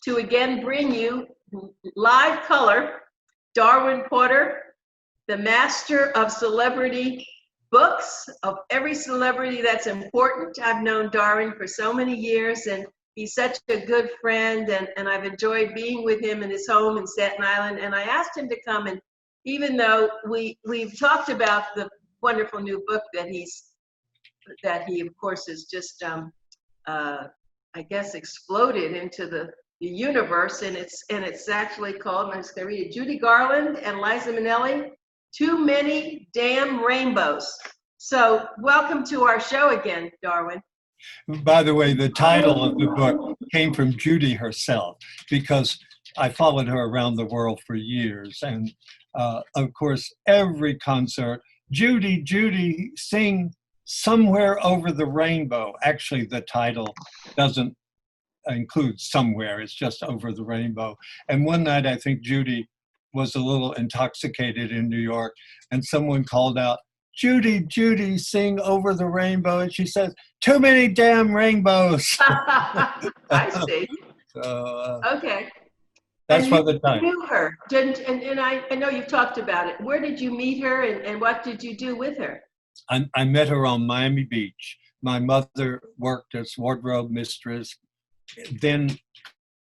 to again bring you live color, Darwin Porter, the master of celebrity books, of every celebrity that's important. I've known Darwin for so many years, and he's such a good friend, and I've enjoyed being with him in his home in Staten Island. And I asked him to come, and even though we've talked about the wonderful new book that he of course has just I guess exploded into the universe, and it's actually called, I'm just gonna read it, Judy Garland and Liza Minnelli, Too Many Damn Rainbows. So welcome to our show again, Darwin. By the way, the title of the book came from Judy herself, because I followed her around the world for years. And of course, every concert, Judy, sing Somewhere Over the Rainbow. Actually, the title doesn't include somewhere, it's just Over the Rainbow. And one night, I think Judy was a little intoxicated in New York, and someone called out, Judy, sing Over the Rainbow. And she says, too many damn rainbows. I see. Okay. That's for the time. You knew her, and I know you've talked about it. Where did you meet her, and what did you do with her? I met her on Miami Beach. My mother worked as wardrobe mistress, then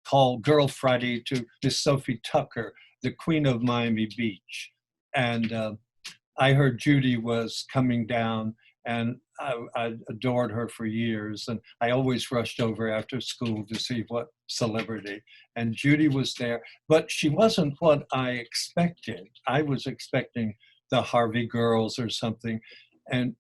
called Girl Friday to Miss Sophie Tucker, the queen of Miami Beach. And I heard Judy was coming down, and I adored her for years. And I always rushed over after school to see what celebrity. And Judy was there, but she wasn't what I expected. I was expecting the Harvey Girls or something. And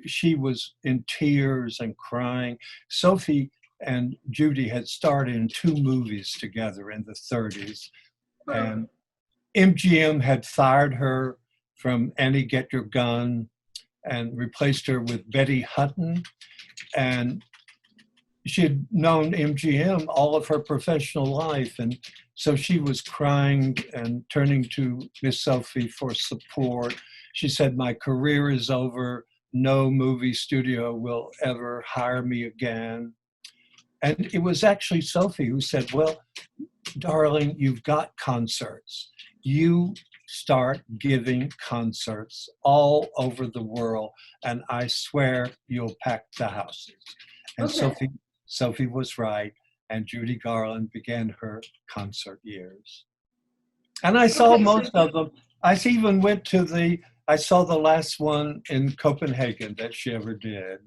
she was in tears and crying. Sophie and Judy had starred in 2 movies together in the 30s. And MGM had fired her from Annie Get Your Gun and replaced her with Betty Hutton. And she had known MGM all of her professional life. And so she was crying and turning to Miss Sophie for support. She said, my career is over. No movie studio will ever hire me again. And it was actually Sophie who said, well, darling, you've got concerts. You start giving concerts all over the world, and I swear you'll pack the houses. And okay. Sophie was right, and Judy Garland began her concert years. And I saw most of them. I even went to I saw the last one in Copenhagen that she ever did.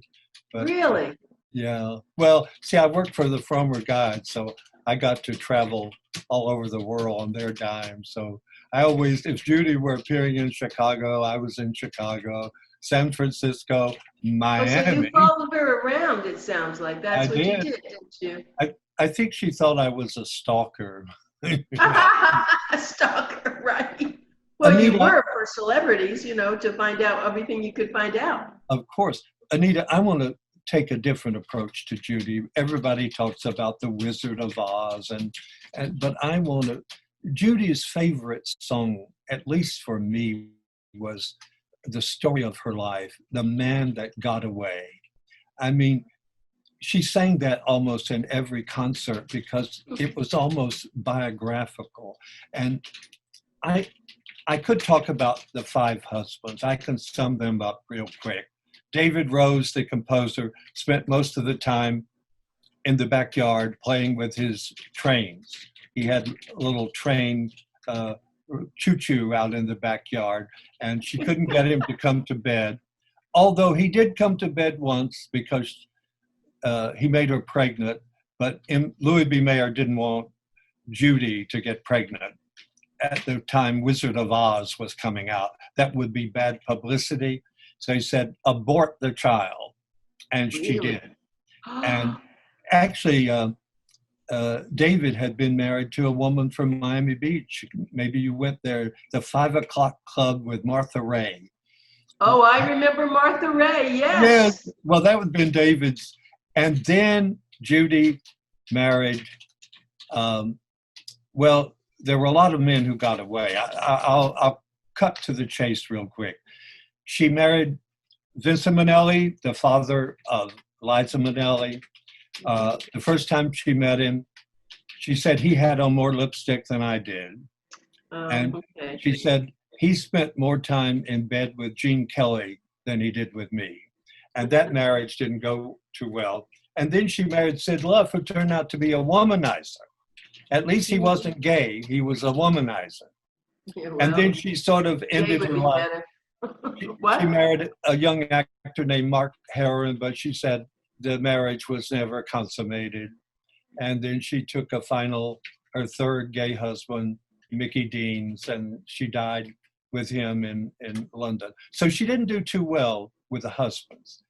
But, really? Yeah. Well, see, I worked for the Frommer Guide, so I got to travel all over the world on their dime. So I always, if Judy were appearing in Chicago, I was in Chicago, San Francisco, Miami. Oh, so you followed her around, it sounds like. That's what you did, didn't you? I think she thought I was a stalker. A stalker, right. Well, Anita, you were for celebrities, to find out everything you could find out. Of course. Anita, I want to take a different approach to Judy. Everybody talks about the Wizard of Oz, but I want to, Judy's favorite song, at least for me, was the story of her life, The Man That Got Away. I mean, she sang that almost in every concert because it was almost biographical. And I could talk about the 5 husbands. I can sum them up real quick. David Rose, the composer, spent most of the time in the backyard playing with his trains. He had a little train choo-choo out in the backyard, and she couldn't get him to come to bed. Although he did come to bed once because he made her pregnant, but Louis B. Mayer didn't want Judy to get pregnant. At the time, Wizard of Oz was coming out. That would be bad publicity. So he said, abort the child. And she did. And actually, David had been married to a woman from Miami Beach. Maybe you went there, the 5 o'clock club with Martha Ray. Oh, I remember Martha Ray, yes. Yes, well, that would have been David's. And then Judy married, well, there were a lot of men who got away. I'll cut to the chase real quick. She married Vincent Minnelli, the father of Liza Minnelli. The first time she met him, She said he had on more lipstick than I did. And Okay. she said he spent more time in bed with Gene Kelly than he did with me. And that marriage didn't go too well. And then she married Sid Luft, who turned out to be a womanizer. At least he wasn't gay, he was a womanizer. Yeah, And then well, she sort of gay ended would her be life. better. She What? married a young actor named Mark Herron, but she said the marriage was never consummated. And then she took her third gay husband, Mickey Deans, and she died with him in London. So she didn't do too well with the husbands.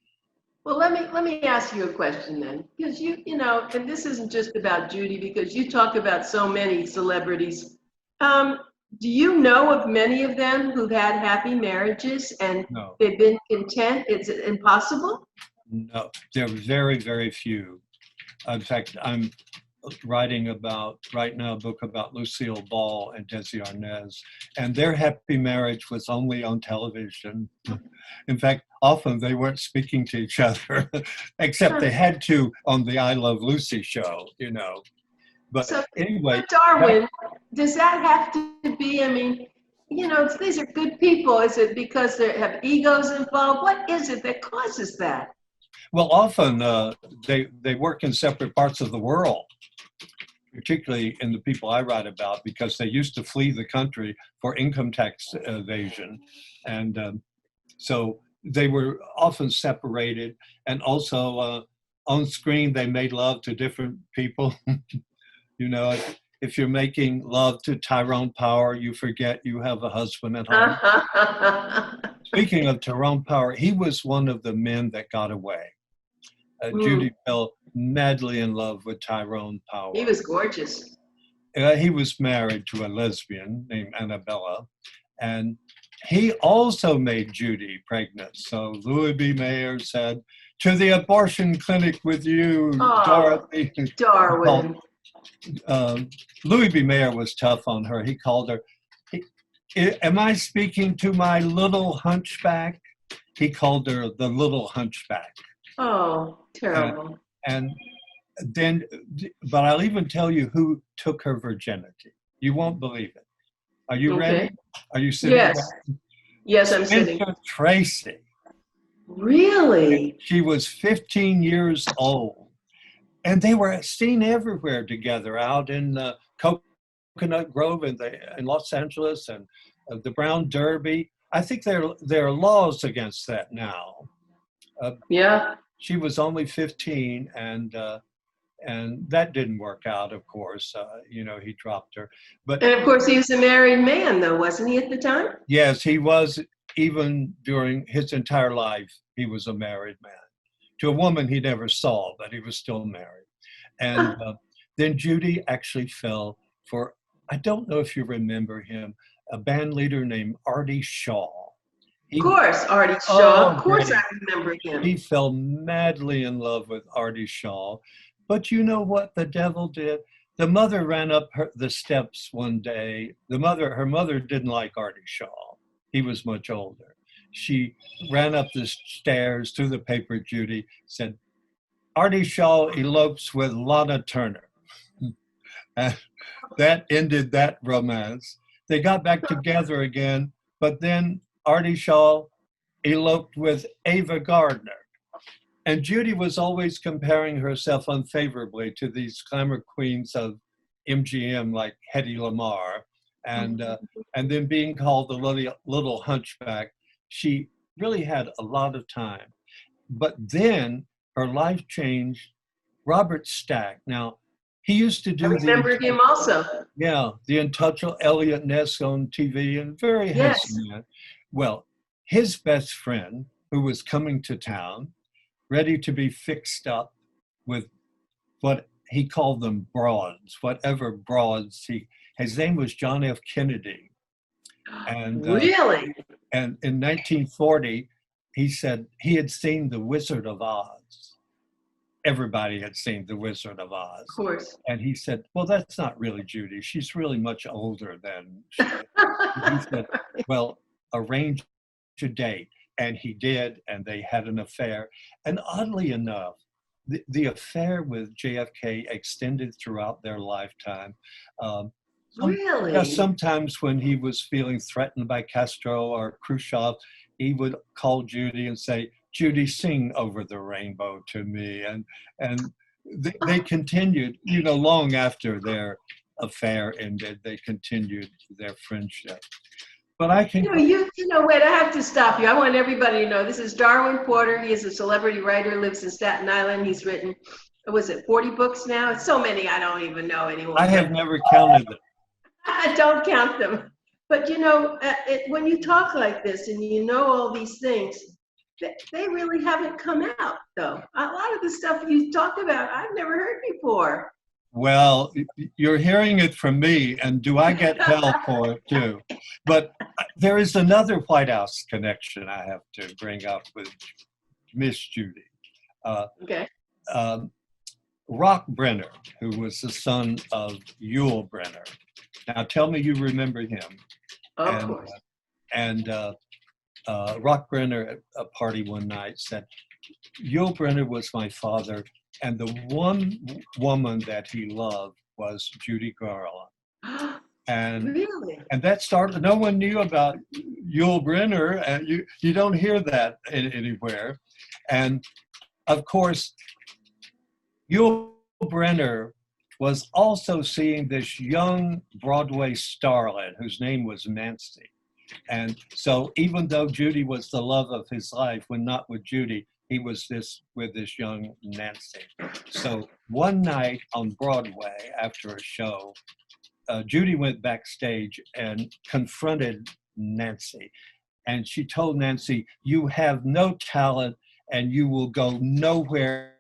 Well, let me ask you a question then, because you know, and this isn't just about Judy, because you talk about so many celebrities. Do you know of many of them who've had happy marriages and No, they've been content? Is it impossible? no, there were very, very few. In fact, I'm writing right now a book about Lucille Ball and Desi Arnaz, and their happy marriage was only on television. In fact, often they weren't speaking to each other, except they had to on the I Love Lucy show, you know. But So, anyway, Darwin, does that have to be? I mean, you know, these are good people. Is it because they have egos involved? What is it that causes that? well, often they work in separate parts of the world, particularly in the people I write about, because they used to flee the country for income tax evasion. And so they were often separated. And also on screen, they made love to different people. You know, if you're making love to Tyrone Power, you forget you have a husband at home. Speaking of Tyrone Power, he was one of the men that got away. Judy fell madly in love with Tyrone Power. He was gorgeous. He was married to a lesbian named Annabella, and he also made Judy pregnant. So Louis B. Mayer said, "To the abortion clinic with you, Dorothy." Darwin. Louis B. Mayer was tough on her. He called her, "Am I speaking to my little hunchback?" He called her the little hunchback. Oh, terrible. And then, but I'll even tell you who took her virginity. You won't believe it. Are you ready? Are you sitting? Yes. Yes, I'm sitting. Spencer Tracy. Really? She was 15 years old. And they were seen everywhere together, out in Coconut Grove in Los Angeles, and the Brown Derby. I think there are laws against that now. Yeah. She was only 15, and that didn't work out. Of course, you know, he dropped her. But And of course, he was a married man, though, wasn't he, at the time? yes, he was. Even during his entire life, he was a married man to a woman he never saw, but he was still married. And then Judy actually fell for, I don't know if you remember him, a band leader named Artie Shaw. Of course, Artie Shaw. Of course, Betty, I remember him. he fell madly in love with Artie Shaw. But you know what the devil did? The mother ran up the steps one day. Her mother didn't like Artie Shaw. He was much older. She ran up the stairs to the paper, Judy, said, "Artie Shaw elopes with Lana Turner." And that ended that romance. They got back together again, but then Artie Shaw eloped with Ava Gardner. And Judy was always comparing herself unfavorably to these glamour queens of MGM like Hedy Lamarr, and then being called the little hunchback. She really had a lot of time. But then her life changed. Robert Stack. Now, he used to do I remember him also. Yeah, the Untouchable Elliot Ness on TV, and very handsome man. Well, his best friend, who was coming to town, ready to be fixed up with what he called them broads, whatever broads his name was John F. Kennedy. And really? And in 1940, he said he had seen The Wizard of Oz. Everybody had seen The Wizard of Oz. Of course. And he said, "Well, that's not really Judy. She's really much older than she is." He said, "Well, arrange a date." And he did, and they had an affair. And oddly enough, the affair with JFK extended throughout their lifetime. Really? Sometimes when he was feeling threatened by Castro or Khrushchev, he would call Judy and say, "Judy, sing Over the Rainbow to me." And they continued, long after their affair ended, they continued their friendship. But I can. Wait, I have to stop you. I want everybody to know this is Darwin Porter. He is a celebrity writer, lives in Staten Island. He's written, was it 40 books now? It's so many, I don't even know anymore. I have never counted them. I don't count them. But when you talk like this and you know all these things, they really haven't come out, though. A lot of the stuff you talked about, I've never heard before. Well, you're hearing it from me, and do I get hell for it too? But there is another White House connection I have to bring up with Miss Judy. Okay. Rock Brenner, who was the son of Yul Brenner. Now, tell me you remember him. Of course. Rock Brenner at a party one night said, Yul Brenner was my father, and the one woman that he loved was Judy Garland. And really? And that started, no one knew about Yul Brenner, and you don't hear that anywhere. And of course, Yul Brenner was also seeing this young Broadway starlet whose name was Nancy. And so even though Judy was the love of his life, when not with Judy, he was with this young Nancy. So one night on Broadway after a show, Judy went backstage and confronted Nancy. And she told Nancy, "You have no talent and you will go nowhere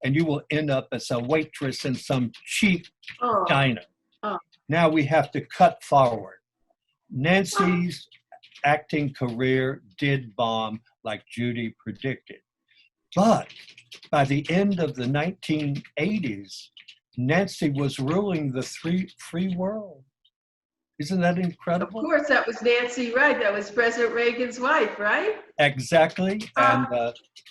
and you will end up as a waitress in some cheap diner." Now we have to cut forward. Nancy's acting career did bomb like Judy predicted. But by the end of the 1980s, Nancy was ruling the free world. Isn't that incredible? Of course, that was Nancy, right? That was President Reagan's wife, right? Exactly. And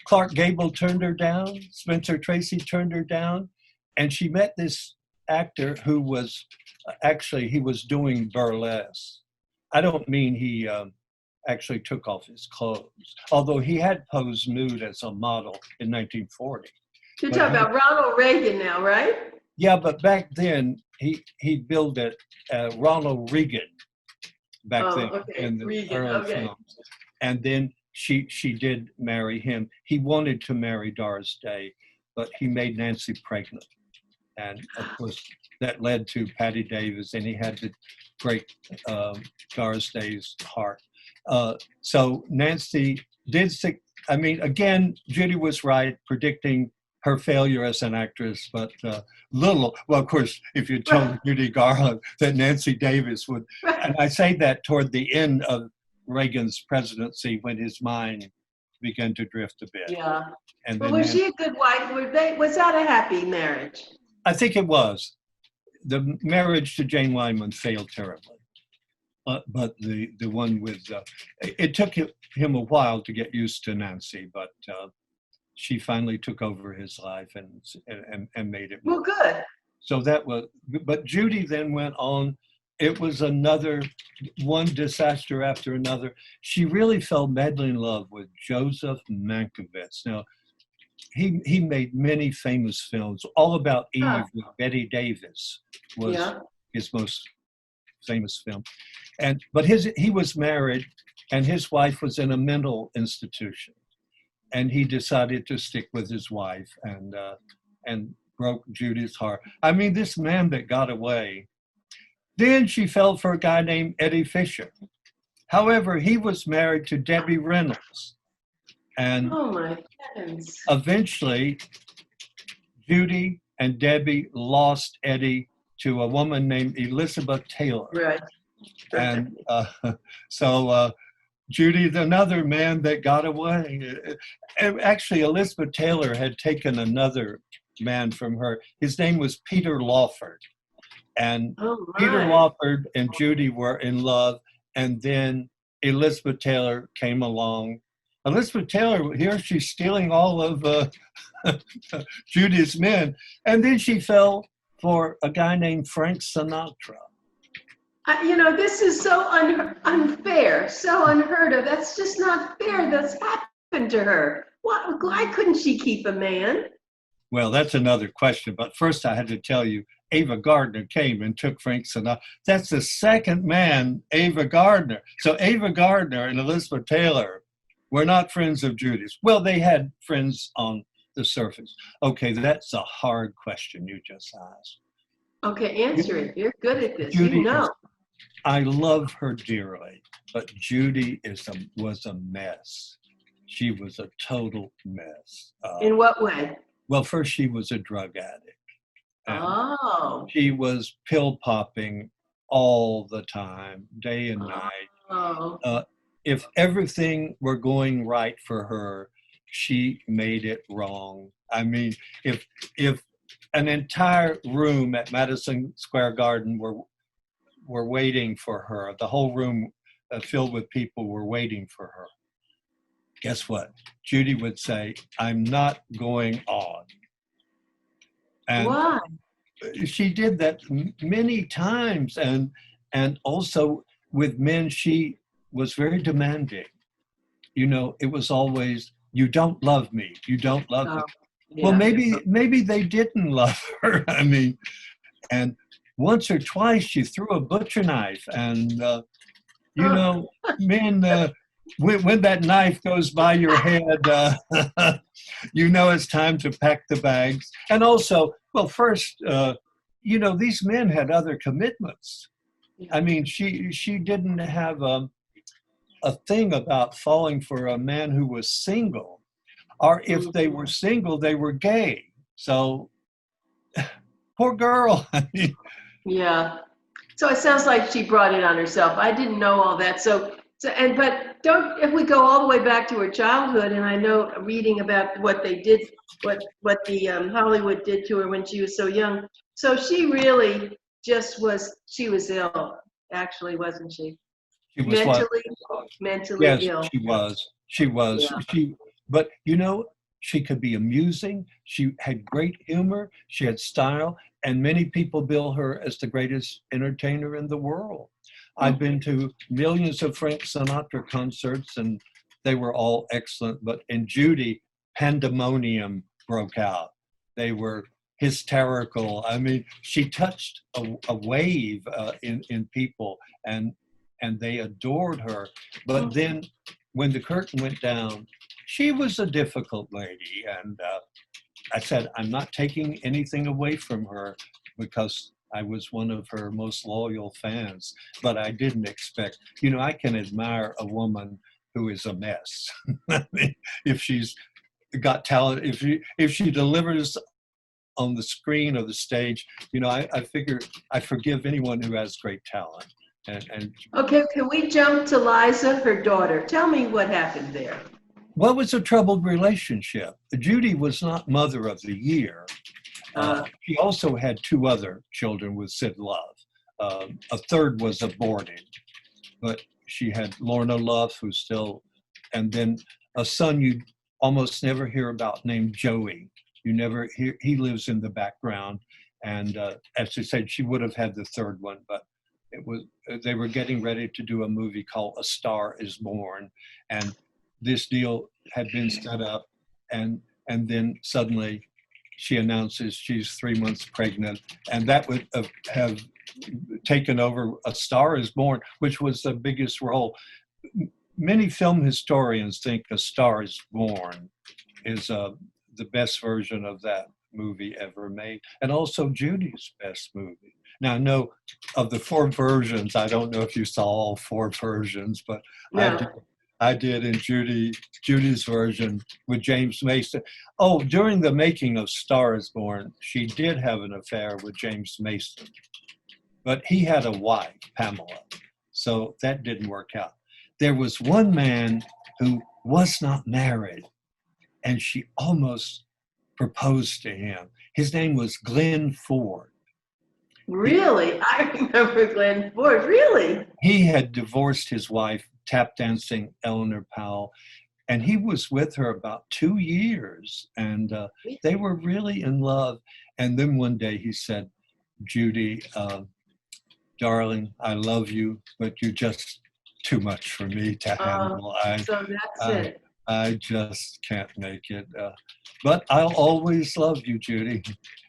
Clark Gable turned her down. Spencer Tracy turned her down. And she met this actor who was, he was doing burlesque. I don't mean he actually took off his clothes, although he had posed nude as a model in 1940. You're talking about Ronald Reagan now, right? Yeah, but back then he billed it Ronald Reagan back then in the early films. And then she did marry him. He wanted to marry Doris Day, but he made Nancy pregnant. And of course, that led to Patty Davis, and he had to break Doris Day's heart. So Nancy did, again, Judy was right predicting her failure as an actress, but well, of course, if you told Judy Garland that Nancy Davis would, and I say that toward the end of Reagan's presidency when his mind began to drift a bit. Yeah. And but was she a good wife? Was that a happy marriage? I think it was. The marriage to Jane Wyman failed terribly. But the one with, it took him a while to get used to Nancy, but she finally took over his life and made it work. Well, good. So that was, but Judy then went on. It was another one disaster after another. She really fell madly in love with Joseph Mankiewicz. Now, he made many famous films. All About Eve with Betty Davis was his most famous film. But he was married, and his wife was in a mental institution. And he decided to stick with his wife and broke Judy's heart. I mean, this man that got away. Then she fell for a guy named Eddie Fisher. However, he was married to Debbie Reynolds. And oh my heavens. Eventually, Judy and Debbie lost Eddie to a woman named Elizabeth Taylor. Right. And so Judy, another man that got away. Actually, Elizabeth Taylor had taken another man from her. His name was Peter Lawford. And Peter Lawford and Judy were in love. And then Elizabeth Taylor came along Elizabeth Taylor, here she's stealing all of Judy's men. And then she fell for a guy named Frank Sinatra. This is so unfair, so unheard of. That's just not fair. That's happened to her. Why couldn't she keep a man? Well, that's another question. But first I had to tell you, Ava Gardner came and took Frank Sinatra. That's the second man, Ava Gardner. So Ava Gardner and Elizabeth Taylor were not friends of Judy's. Well, they had friends on the surface. Okay, that's a hard question you just asked. Okay, answer it. You're good at this. Judy, You know. I love her dearly, but Judy was a mess. She was a total mess. In what way? Well, first she was a drug addict. Oh. She was pill popping all the time, day and night. Oh. If everything were going right for her, she made it wrong. I mean, if an entire room at Madison Square Garden were waiting for her, the whole room filled with people were waiting for her, guess what? Judy would say, "I'm not going on." And why? she did that many times, and also with men, she was very demanding. It was always, "You don't love me. You don't love me." Yeah. Well, maybe they didn't love her. I mean, and once or twice she threw a butcher knife, and men, when that knife goes by your head, it's time to pack the bags. And also, well, first, these men had other commitments. I mean, she didn't have a thing about falling for a man who was single, or if they were single, they were gay. So, poor girl. I mean, yeah. So it sounds like she brought it on herself. I didn't know all that. If we go all the way back to her childhood, and I know reading about what they did, what the Hollywood did to her when she was so young. So she really she was ill, actually, wasn't she? she was Mentally yes, ill. she was. Yeah. But she could be amusing. She had great humor. She had style, and many people bill her as the greatest entertainer in the world. I've been to millions of Frank Sinatra concerts, and they were all excellent. But in Judy, pandemonium broke out. They were hysterical. I mean, she touched a wave in people, and they adored her. But then when the curtain went down, she was a difficult lady. And I said, I'm not taking anything away from her, because I was one of her most loyal fans, but I didn't expect, I can admire a woman who is a mess. I mean, if she's got talent, if she delivers on the screen or the stage, I figure I forgive anyone who has great talent. And Okay, can we jump to Liza, her daughter? Tell me what happened there. What was a troubled relationship? Judy was not Mother of the Year. She also had two other children with Sid Love. A third was aborted, but she had Lorna Love, who's still, and then a son you almost never hear about named Joey. You never hear, he lives in the background. And as I said, she would have had the third one, but they were getting ready to do a movie called A Star is Born. And this deal had been set up, and then suddenly she announces she's 3 months pregnant, and that would have taken over A Star is Born, which was the biggest role. Many film historians think A Star is Born is the best version of that movie ever made, and also Judy's best movie. Now, I know of the 4 versions, I don't know if you saw all 4 versions, but No. I did in Judy's version with James Mason. Oh, during the making of Star is Born, she did have an affair with James Mason, but he had a wife, Pamela, so that didn't work out. There was one man who was not married, and she almost proposed to him. His name was Glenn Ford. Really? I remember Glenn Ford. Really? He had divorced his wife, tap dancing Eleanor Powell, and he was with her about 2 years, and they were really in love. And then one day he said, Judy, darling, I love you, but you're just too much for me to handle. So that's it. I just can't make it. But I'll always love you, Judy.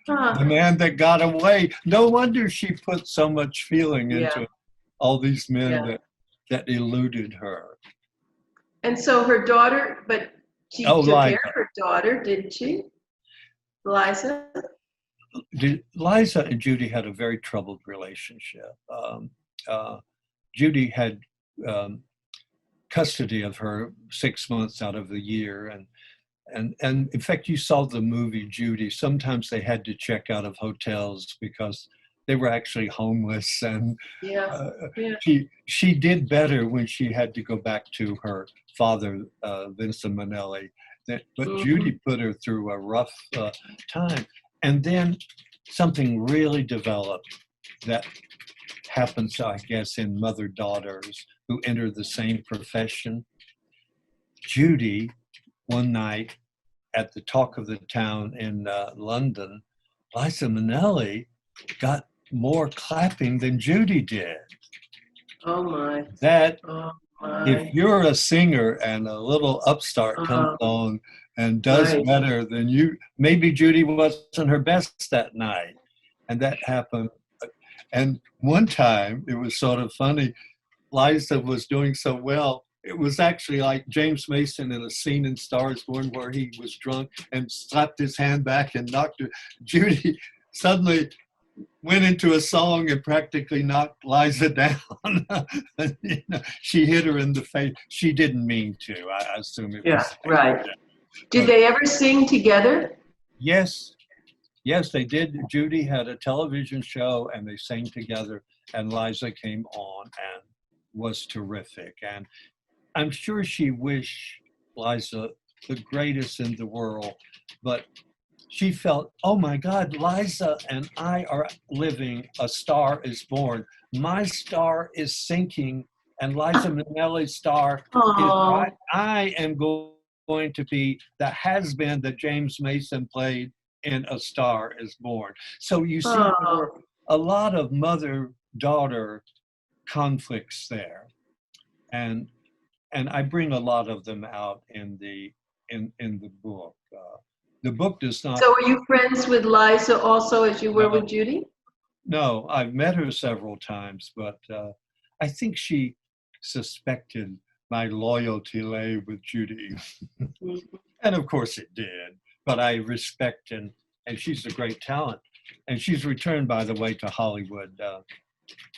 The man that got away. No wonder she put so much feeling into all these men that eluded her. And so her daughter, but she took Liza. care of her daughter, didn't she? Liza? Liza and Judy had a very troubled relationship. Judy had custody of her 6 months out of the year, and in fact, you saw the movie Judy. Sometimes they had to check out of hotels because they were actually homeless, and she did better when she had to go back to her father, Vincent Minnelli. But Judy put her through a rough time, and then something really developed that happens, I guess, in mother-daughters who enter the same profession. Judy, one night at the Talk of the Town in London, Liza Minnelli got more clapping than Judy did. Oh my. If you're a singer and a little upstart comes on and does better than you, maybe Judy wasn't her best that night. And that happened. And one time, it was sort of funny, Liza was doing so well, it was actually like James Mason in a scene in Stars Born where he was drunk and slapped his hand back and knocked her. Judy suddenly went into a song and practically knocked Liza down. She hit her in the face. She didn't mean to. I assume it was. Right. Did they ever sing together? Yes. Yes, they did. Judy had a television show and they sang together, and Liza came on and was terrific. And I'm sure she wished Liza the greatest in the world, but she felt, oh my God, Liza and I are living A Star is Born. My star is sinking, and Liza Minnelli's star is, I am going to be the has-been that James Mason played in A Star is Born. So you see, there were a lot of mother-daughter conflicts there. And I bring a lot of them out in the book. The book does not. So were you friends with Liza also as you were with Judy? No, I've met her several times, but I think she suspected my loyalty lay with Judy. And of course it did, but I respect and she's a great talent. And she's returned, by the way, to Hollywood.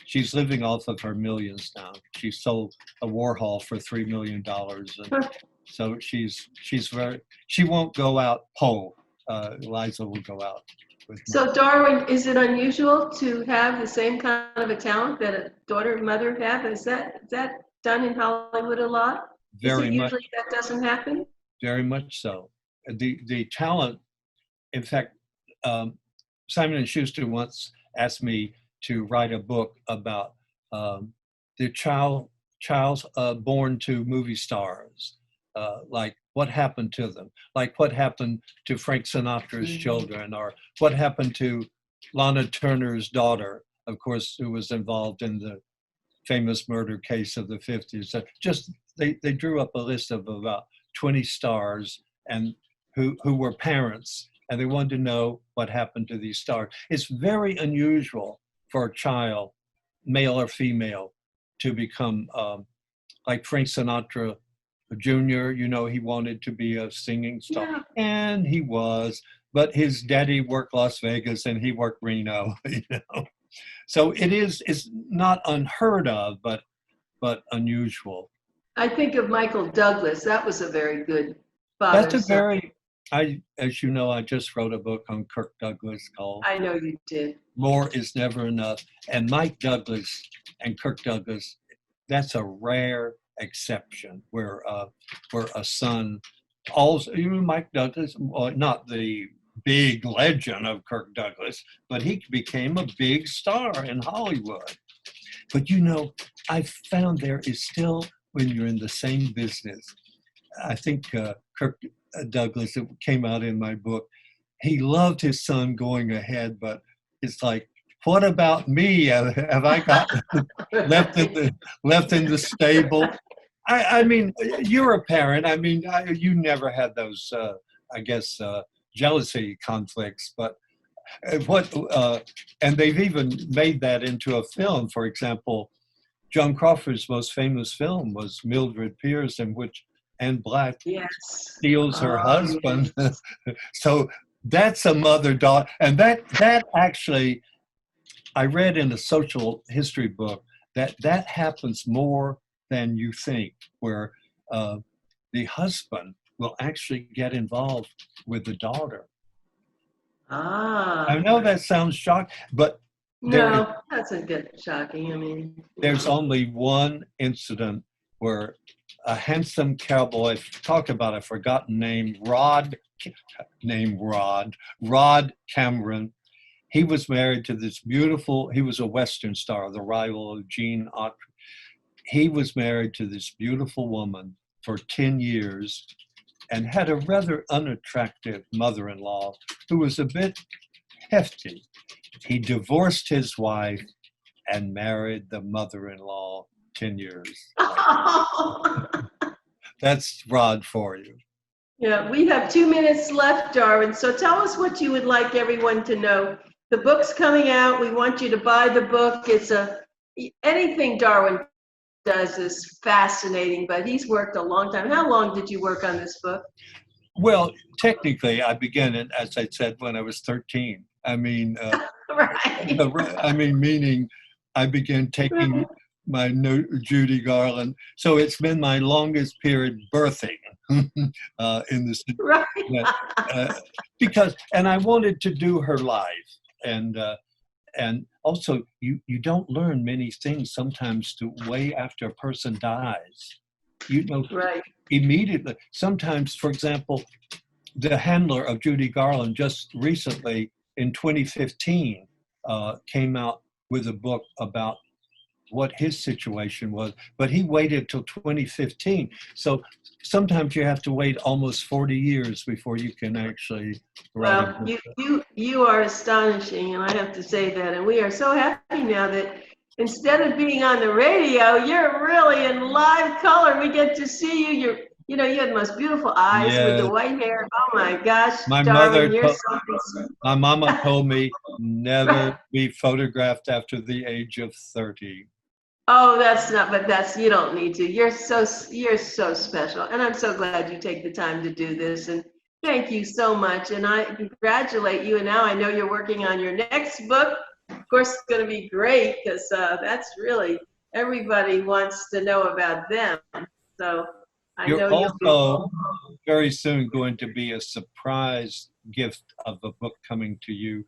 She's living off of her millions now. She sold a Warhol for $3 million. And so she won't go out whole. Liza will go out with me. So Darwin, is it unusual to have the same kind of a talent that a daughter and mother have? Is that done in Hollywood a lot? Very much. Usually that doesn't happen? Very much so. The talent, in fact, Simon & Schuster once asked me to write a book about the child's born to movie stars, like what happened to them, like what happened to Frank Sinatra's children, or what happened to Lana Turner's daughter, of course, who was involved in the famous murder case of the 50s. So just they drew up a list of about 20 stars and who were parents, and they wanted to know what happened to these stars. It's very unusual for a child, male or female, to become like Frank Sinatra Jr., he wanted to be a singing star, and he was, but his daddy worked Las Vegas and he worked Reno, So it's not unheard of, but unusual. I think of Michael Douglas. That was a very good father. That's as you know, I just wrote a book on Kirk Douglas called I know you did. More is Never Enough. And Mike Douglas and Kirk Douglas, that's a rare exception where a son, also, Mike Douglas, not the big legend of Kirk Douglas, but he became a big star in Hollywood. But I found there is still, when you're in the same business, I think Kirk Douglas, it came out in my book, he loved his son going ahead, but it's like, what about me? Have I got left in the stable? I mean, you're a parent. I mean, you never had those, I guess, jealousy conflicts. But and they've even made that into a film. For example, Joan Crawford's most famous film was Mildred Pierce, in which Anne Black steals her husband. Yes. So that's a mother-daughter, and that actually, I read in a social history book that happens more than you think, where the husband will actually get involved with the daughter. I know that sounds shocking, but no, that's a bit shocking. I mean, there's only one incident where a handsome cowboy, talk about a forgotten name, Rod Cameron. He was married to this beautiful, he was a Western star, the rival of Gene Autry. He was married to this beautiful woman for 10 years and had a rather unattractive mother-in-law who was a bit hefty. He divorced his wife and married the mother-in-law 10 years. That's Rod for you. Yeah, we have 2 minutes left, Darwin. So tell us what you would like everyone to know. The book's coming out. We want you to buy the book. It's anything Darwin does is fascinating, but he's worked a long time. How long did you work on this book? Well, technically, I began it, as I said, when I was 13. I mean, right. I mean, meaning I began taking my Judy Garland. So it's been my longest period birthing in this. Right. Because, and I wanted to do her life. And also, you don't learn many things sometimes to way after a person dies. You know, right. Immediately. Sometimes, for example, the handler of Judy Garland just recently in 2015 came out with a book about what his situation was, but he waited till 2015. So sometimes you have to wait almost 40 years before you can actually write a book. You are astonishing, and I have to say that. And we are so happy now that instead of being on the radio, you're really in live color. We get to see you. You had the most beautiful eyes with the white hair. Oh my gosh, Darwin, my mama told me never be photographed after the age of 30. Oh, you don't need to. You're so special. And I'm so glad you take the time to do this. And thank you so much. And I congratulate you. And now I know you're working on your next book. Of course, it's going to be great because that's really, everybody wants to know about them. So I know you're also very soon going to be a surprise gift of a book coming to you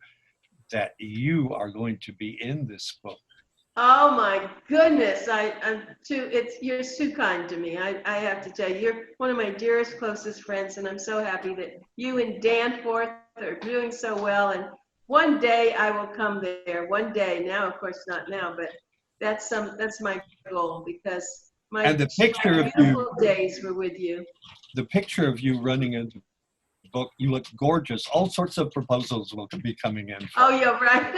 that you are going to be in this book. Oh my goodness! You're too kind to me. I have to tell you, you're one of my dearest, closest friends, and I'm so happy that you and Danforth are doing so well. And one day I will come there. One day. Now, of course, not now, but that's my goal because my beautiful days were with you. The picture of you running into the book, you look gorgeous. All sorts of proposals will be coming in. Oh, you're right.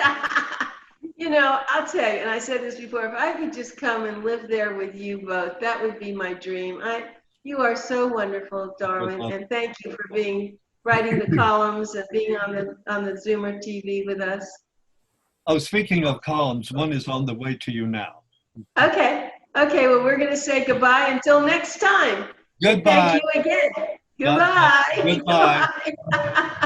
I'll tell you, and I said this before, if I could just come and live there with you both, that would be my dream. You are so wonderful, Darwin, and thank you for writing the columns and being on the Zoomer TV with us. Oh, speaking of columns, one is on the way to you now. Okay, well, we're going to say goodbye until next time. Goodbye. Thank you again. Goodbye. Goodbye.